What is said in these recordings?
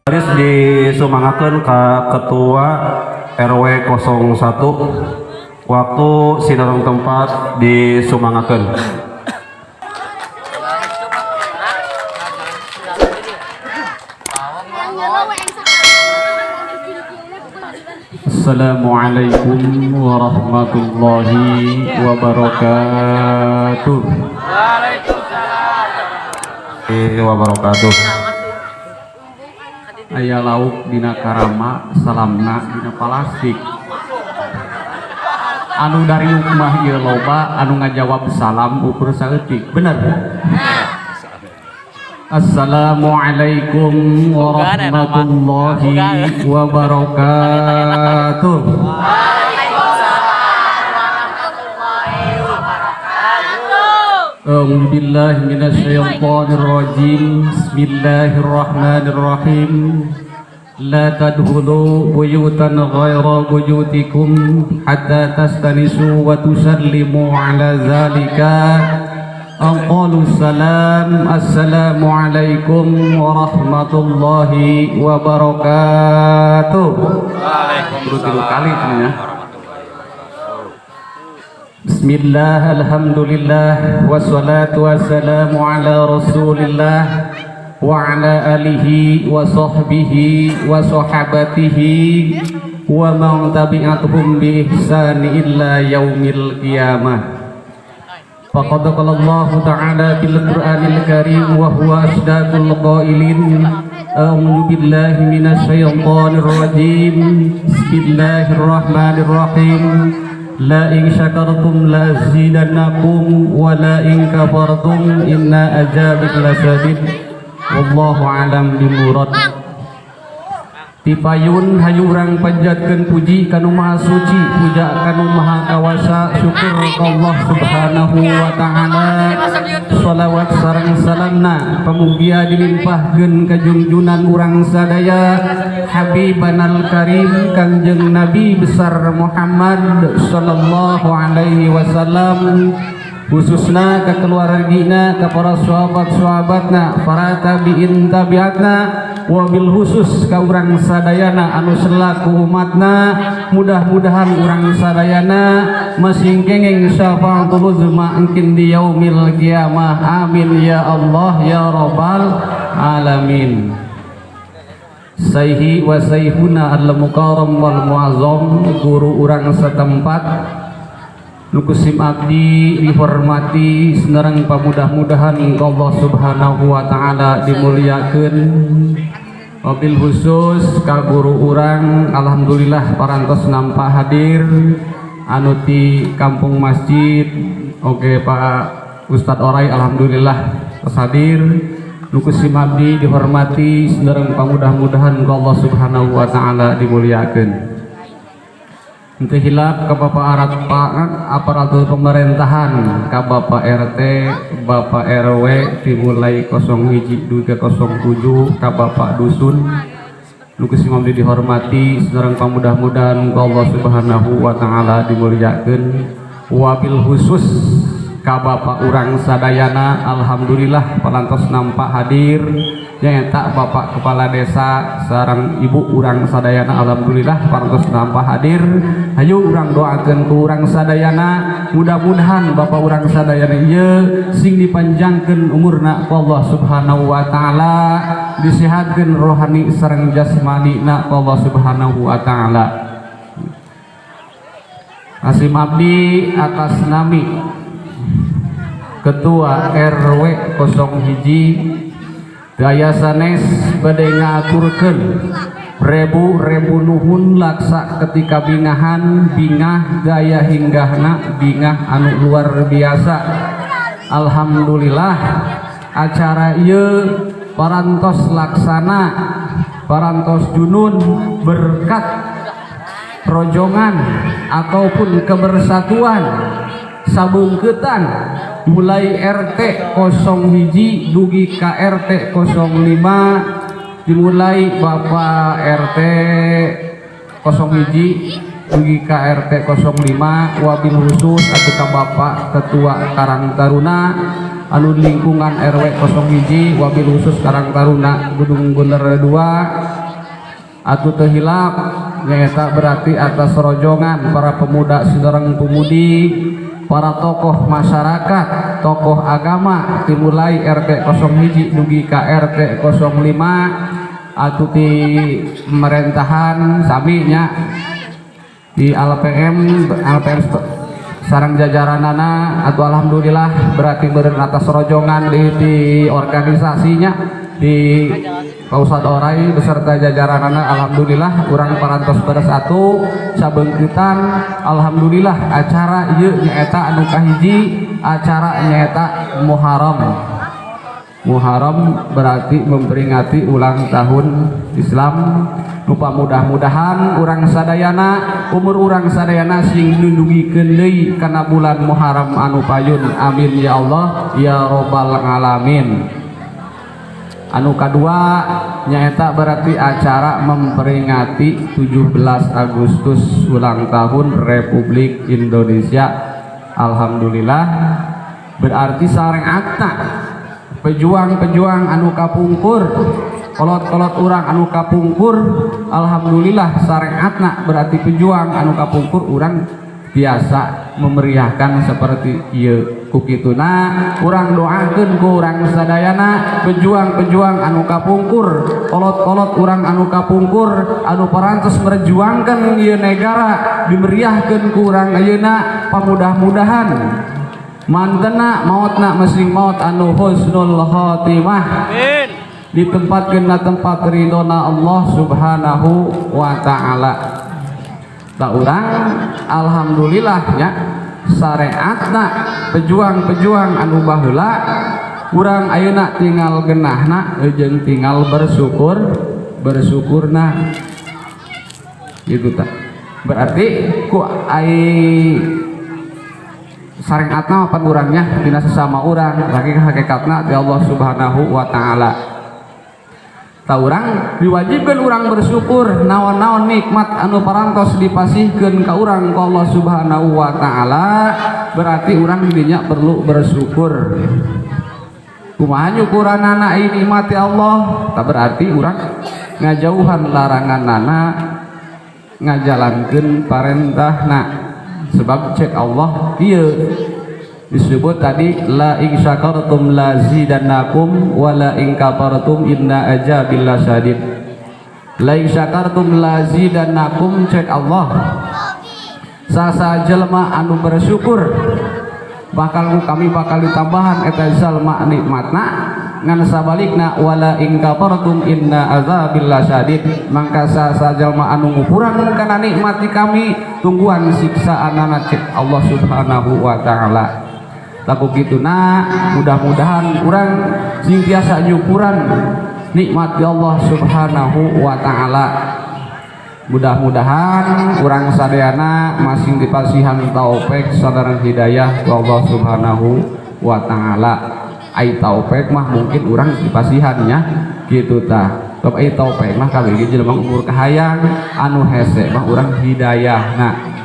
Haris disumangakeun ka Ketua RW 01 waktu sinareng tempat disumangakeun. Assalamualaikum warahmatullahi wabarakatuh. Wabarakatuh. Aya lauk dina karama, salamna dina palasik. Anu dari mah ieu loba, anu ngajawab salam ukur saeutik. Bener? Assalamualaikum warahmatullahi wabarakatuh. A'udzu billahi minasyaitonir rajim. Bismillahirrahmanirrahim. La tadkhulu buyutan ghaira buyutikum hatta tastanisu wa tusallimu ala zalika. Aqalu salam. Assalamualaikum warahmatullahi wabarakatuh. Waalaikumsalam. Bismillah, alhamdulillah, wassalatu wassalamu ala rasulillah wa ala alihi wa sahbihi wa sahabatihi wa man tabi'atuhum bi ihsani illa yaumil qiyamah. Faqad qala Allah ta'ala bil Qur'anil Karim wa huwa asdaqul qailin. A'udzu billahi minasy syaithanir rajim. Bismillahirrahmanirrahim. La in syakartum la azidannakum wa la in kafartum inna azabi lasadid. Wallahu a'lam bimurad. Tipayun hayu urang panjatkeun puji kanu maha suci, puja kanu maha kawasa, syukur ka Allah subhanahu wa ta'ala. Shalawat sareng salamna pamugia dilimpahkeun ka junjunan urang sadaya Habibanal Karim Kangjeng Nabi besar Muhammad sallallahu alaihi wasallam, khususna ka keluargina, ka para sahabat-sahabatna, para tabi'in tabi'atna, wabil khusus ka urang sadayana anu selaku umatna. Mudah-mudahan urang sadayana masing kenging syafaatul uzma engkin di yaumil qiyamah. Amin ya Allah ya rabbal alamin. Sayhi wa sayhuna al-mukarram wal muazzam, guru urang setempat nukusim abdi dihormati senerang pamudah-mudahan Allah subhanahu wa ta'ala dimuliakeun. Wabil khusus ka guru urang alhamdulillah parantos nampak hadir anu ti kampung masjid. Oke Pak Ustadz Orai alhamdulillah hadir. Nukusim abdi dihormati senerang pamudah-mudahan Allah subhanahu wa ta'ala dimuliakeun. Untuk hilap ke Bapak aparatur pemerintahan, ke Bapak RT, Bapak RW dimulai 01 ke 07, ke Bapak Dusun nukusim abdi dihormati senerang pamudah-mudahan Allah subhanahu wa ta'ala dimuliakeun. Wabil khusus ka Bapak urang sadayana alhamdulillah parantos nampak hadir nyaeta Bapak Kepala Desa sareng Ibu urang sadayana alhamdulillah parantos nampak hadir. Hayu urang doakeun ku urang sadayana mudah-mudahan Bapak urang sadayana ieu sing dipanjangkeun umurna ku Allah subhanahu wa ta'ala, disehatkeun rohani sareng jasmanina ku Allah subhanahu wa ta'ala. Asim abdi atas nami Ketua RW 01 daya sanes bade ngaturkeun rebu nuhun laksa ketika bingahan bingah daya hinggahna bingah anu luar biasa. Alhamdulillah acara ieu parantos laksana parantos junun berkat rojongan ataupun kebersatuan sabungkeutan mulai RT 01 dugi ka RT 05, dimulai Bapak RT 01 dugi ka RT 05, wabil khusus atuh ka Bapak Ketua Karang Taruna anu lingkungan RW 01 wabil khusus Karang Taruna Gunung Bunder 2 atuh teu hilap nyaeta berarti atas rojongan para pemuda sidareng pemudi, para tokoh masyarakat, tokoh agama dimulai RT 01 dugi ka RT 05 atuh di pemerintahan sami nya di LPM sareng jajaranana atuh alhamdulillah berarti beureun atas rojongan di organisasinya di Pausat Orai beserta jajaranana alhamdulillah urang parantos bersatu sabeungkitan alhamdulillah acara ieu nyaeta anu kahiji acara nyaeta Muharram berarti memperingati ulang tahun Islam. Lupa mudah-mudahan urang sadayana umur urang sadayana sing nunungikeun deui kana bulan Muharram anu payun amin ya Allah ya robbal alamin. Anu kadua nyaeta berarti acara memperingati 17 Agustus ulang tahun Republik Indonesia. Alhamdulillah berarti sareng akta pejuang-pejuang anu kapungkur kolot-kolot urang anu kapungkur alhamdulillah sareng akta berarti pejuang anu kapungkur urang biasa memeriahkan seperti ieu kukituna urang doakeun ku urang sadayana pejuang-pejuang anu kapungkur kolot-kolot urang anu kapungkur anu parantos merjuangkeun ieu negara dimeriahkeun ku urang ayeuna pamudah-mudahan mantena mautna mesing maut anu husnul khotimah amin ditempatkeun na tempat ridona Allah Subhanahu wa taala. Da urang alhamdulillah nya syariatna pejuang-pejuang anu baheula urang ayeuna tinggal genahna jeung tinggal bersyukurna gitu tah. Berarti ku ai syariatna apa urangnya dina sesama urang lagi hakikatna di Allah Subhanahu wa taala. Ta urang diwajibkeun urang bersyukur naon-naon nikmat anu parantos dipasihkeun ka urang ku Allah Subhanahu wa taala berarti urang didinya perlu bersyukur. Kumaha nyukuranana ieu nikmat Allah? Ta berarti urang ngajauhan laranganana ngajalankeun parentahna. Sebab cek Allah ieu disebut tadi la in syakartum lazidannakum wa la in kafartum inna azabil lasyadid. La in syakartum lazidannakum cek Allah sasa jelema anu bersyukur bakal kami bakal ditambahan eta jalma nikmatna ngan sabalikna wala in kafartum inna azabil lasyadid mangka sasa jalma anu ngupuran kana nikmat di kami tungguan siksaanana cek Allah Subhanahu wa taala. Laku kituna mudah-mudahan urang sing biasa nyukuran nikmat ya Allah Subhanahu wa taala. Mudah-mudahan urang sadayana masing dipasihan taufik sadaran hidayah wa Allah Subhanahu wa taala. Ai taufik mah mungkin urang dipasihannya gitu tah. Tapi ai taufik mah kabeh jelema umur kahayang anu hese mah urang hidayahna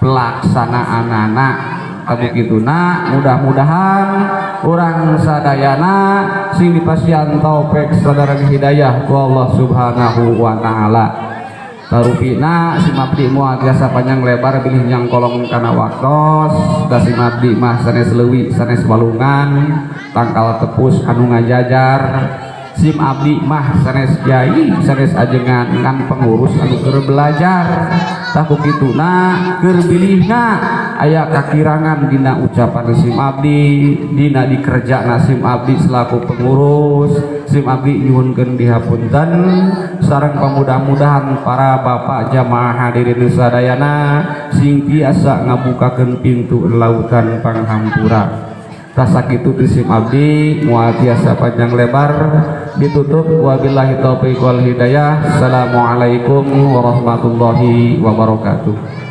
pelaksanaanana. Tapi kituna mudah-mudahan urang sadayana sing dipasihan taufik sadaran hidayah ku Allah Subhanahu wa taala. Tarupina si mabdi moal tiasa panjang lebar bilih nyang kolong kana waktos da si mabdi mah sanes leuwih sanes balungan tangkal tepus anu ngajajar sim abdi mah sanes kiai sanes ajengan kan pengurus anu keur belajar taku kituna keur bilihna aya kakirangan dina ucapan sim abdi dina dikerjana sim abdi selaku pengurus sim abdi nyuhunkeun dihapunten sareng pamudah-mudahan para bapak jamaah hadirin sadayana sing tiasa ngabukakeun pintu lautan panghampura. Rasa kitu sim abdi moal tiasa panjang lebar ditutup wabillahi taufiq wal hidayah. Assalamualaikum warahmatullahi wabarakatuh.